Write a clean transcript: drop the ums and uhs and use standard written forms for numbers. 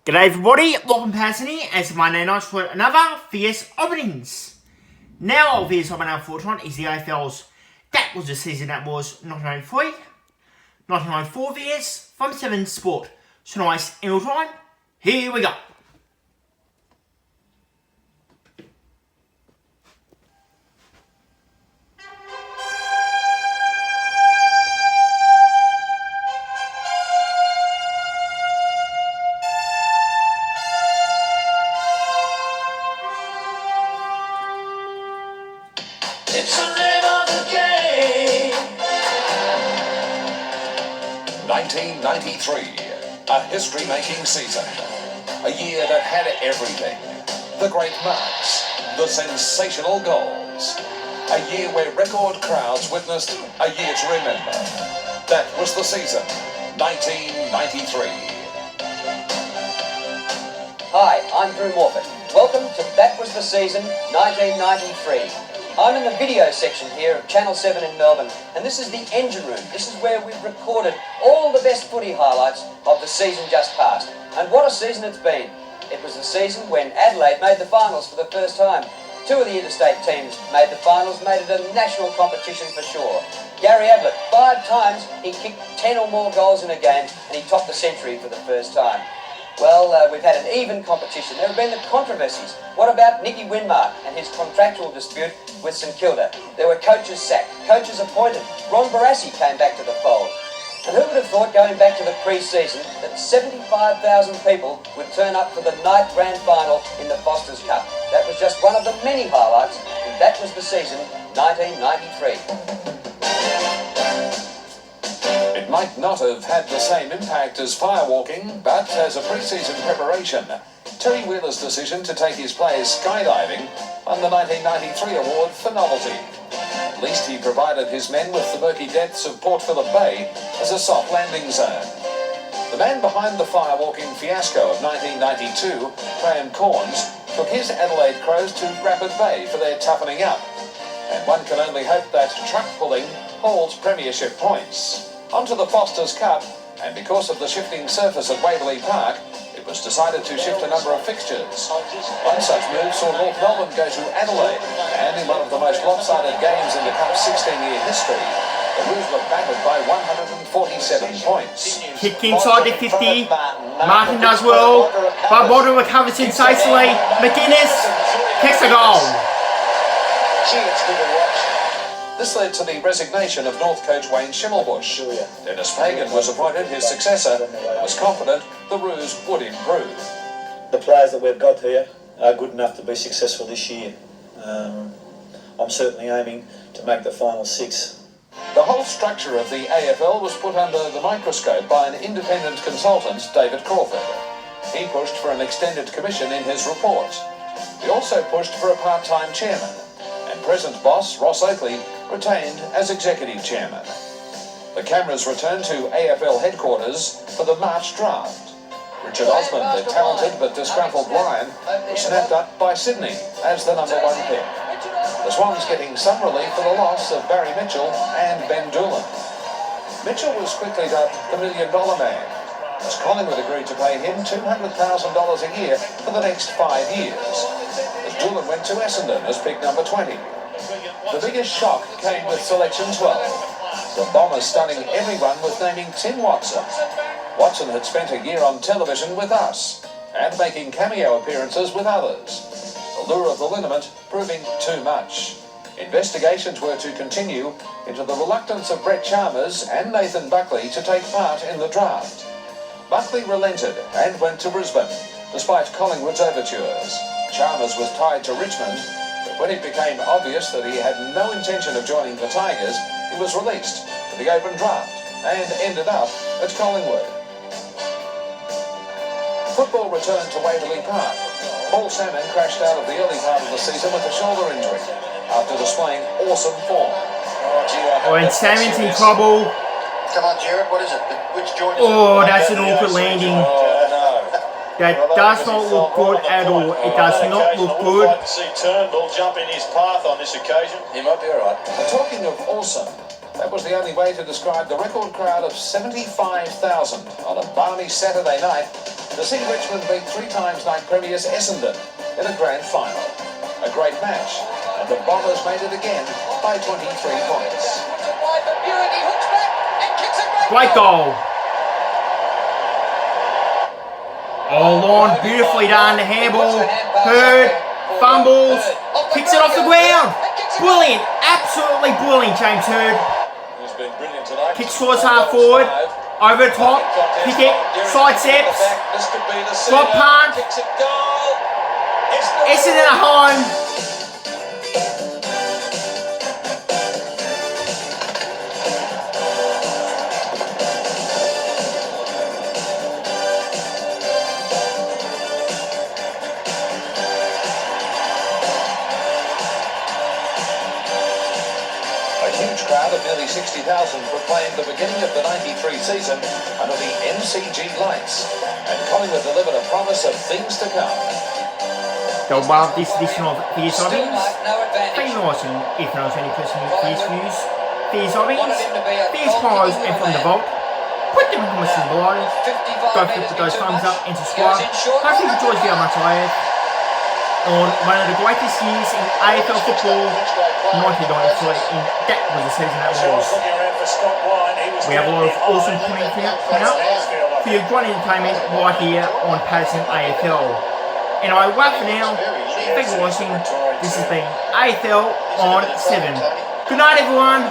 G'day everybody, welcome to Patterson here, as Monday night for another VHS openings. Now our VHS opening for tonight is the AFL's That Was the Season That Was 1993, 1994 VHS from 7 Sport. So nice in real time, here we go. It's the name of the game. 1993, a history-making season. A year that had everything. The great marks, the sensational goals. A year where record crowds witnessed a year to remember. That was the season, 1993. Hi, I'm Drew Morphett. Welcome to That Was the Season, 1993. I'm in the video section here of Channel 7 in Melbourne, and this is the engine room. This is where we've recorded all the best footy highlights of the season just past. And what a season it's been. It was the season when Adelaide made the finals for the first time. Two of the interstate teams made the finals, made it a national competition for sure. Gary Ablett, 5 times, he kicked 10 or more goals in a game, and he topped the century for the first time. Well, we've had an even competition. There have been the controversies. What about Nicky Winmark and his contractual dispute with St Kilda? There were coaches sacked, coaches appointed. Ron Barassi came back to the fold. And who would have thought, going back to the pre-season, that 75,000 people would turn up for the night grand final in the Foster's Cup? That was just one of the many highlights, and that was the season 1993. It might not have had the same impact as firewalking, but as a pre-season preparation, Terry Wheeler's decision to take his players skydiving won the 1993 award for novelty. At least he provided his men with the murky depths of Port Phillip Bay as a soft landing zone. The man behind the firewalking fiasco of 1992, Graham Corns, took his Adelaide Crows to Rapid Bay for their toughening up. And one can only hope that truck pulling holds premiership points. Onto the Foster's Cup, and because of the shifting surface at Waverley Park, it was decided to shift a number of fixtures. One such move saw North Melbourne go to Adelaide, and in one of the most lopsided games in the Cup's 16-year history, the Roos were battered by 147 points. Kick inside the 50, Martin does well, but Modra recovers sensationally, McInnes kicks a goal. Gee, it's good to watch. This led to the resignation of North coach Wayne Schimmelbusch. Dennis Pagan was appointed his successor and was confident the Roos would improve. The players that we've got here are good enough to be successful this year. I'm certainly aiming to make the final 6. The whole structure of the AFL was put under the microscope by an independent consultant, David Crawford. He pushed for an extended commission in his report. He also pushed for a part-time chairman, and present boss Ross Oakley retained as executive chairman. The cameras returned to AFL headquarters for the March draft. Richard Osmond, the talented but disgruntled Lion, was snapped up by Sydney as the number 1 pick. The Swans getting some relief for the loss of Barry Mitchell and Ben Doolan. Mitchell was quickly dubbed the $1 Million Man, as Collingwood agreed to pay him $200,000 a year for the next 5 years. As Doolan went to Essendon as pick number 20. The biggest shock came with selection 12. The Bombers stunning everyone with naming Tim Watson. Watson had spent a year on television with us and making cameo appearances with others. The lure of the liniment proving too much. Investigations were to continue into the reluctance of Brett Chalmers and Nathan Buckley to take part in the draft. Buckley relented and went to Brisbane, despite Collingwood's overtures. Chalmers was tied to Richmond, but when it became obvious that he had no intention of joining the Tigers, he was released for the open draft and ended up at Collingwood. Football returned to Waverley Park. Paul Salmon crashed out of the early part of the season with a shoulder injury after displaying awesome form. When Salmon's in trouble. Come on, Jared, what is it? Which joint is Oh, that's an awkward landing. That does not look good at all. It does not look good. I'd like to see Turnbull jump in his path on this occasion. He might be all right. Talking of awesome, that was the only way to describe the record crowd of 75,000 on a balmy Saturday night to see Richmond beat 3 times night premiers Essendon in a grand final. A great match, and the Bombers made it again by 23 points. Great goal. Oh, Lon, beautifully done. Handball. Heard. Fumbles. Kicks it off the ground. Brilliant. Absolutely brilliant, James Heard. He's been brilliant tonight. Kicks towards half forward. Over the top. Kick it. Side steps. Drop punt. Essendon at home. Crowd of nearly 60,000 proclaimed the beginning of the 93 season under the MCG lights, and Collingwood delivered a promise of things to come. They'll love this edition of Fierce Obbings. Thank you for watching. If you know any personal Fierce views, Fierce Obbings, Fierce Pies, and From the Vault, put them in the comments below. Don't forget to put those thumbs up and subscribe. Hopefully you enjoyed the video much I have on one of the greatest years in AFL football, 1993, and that was the season that was. We have a lot of awesome content coming up for your great entertainment right here on Patterson AFL. And I wait for now. Thanks for watching. This has been AFL on 7. Good night, everyone.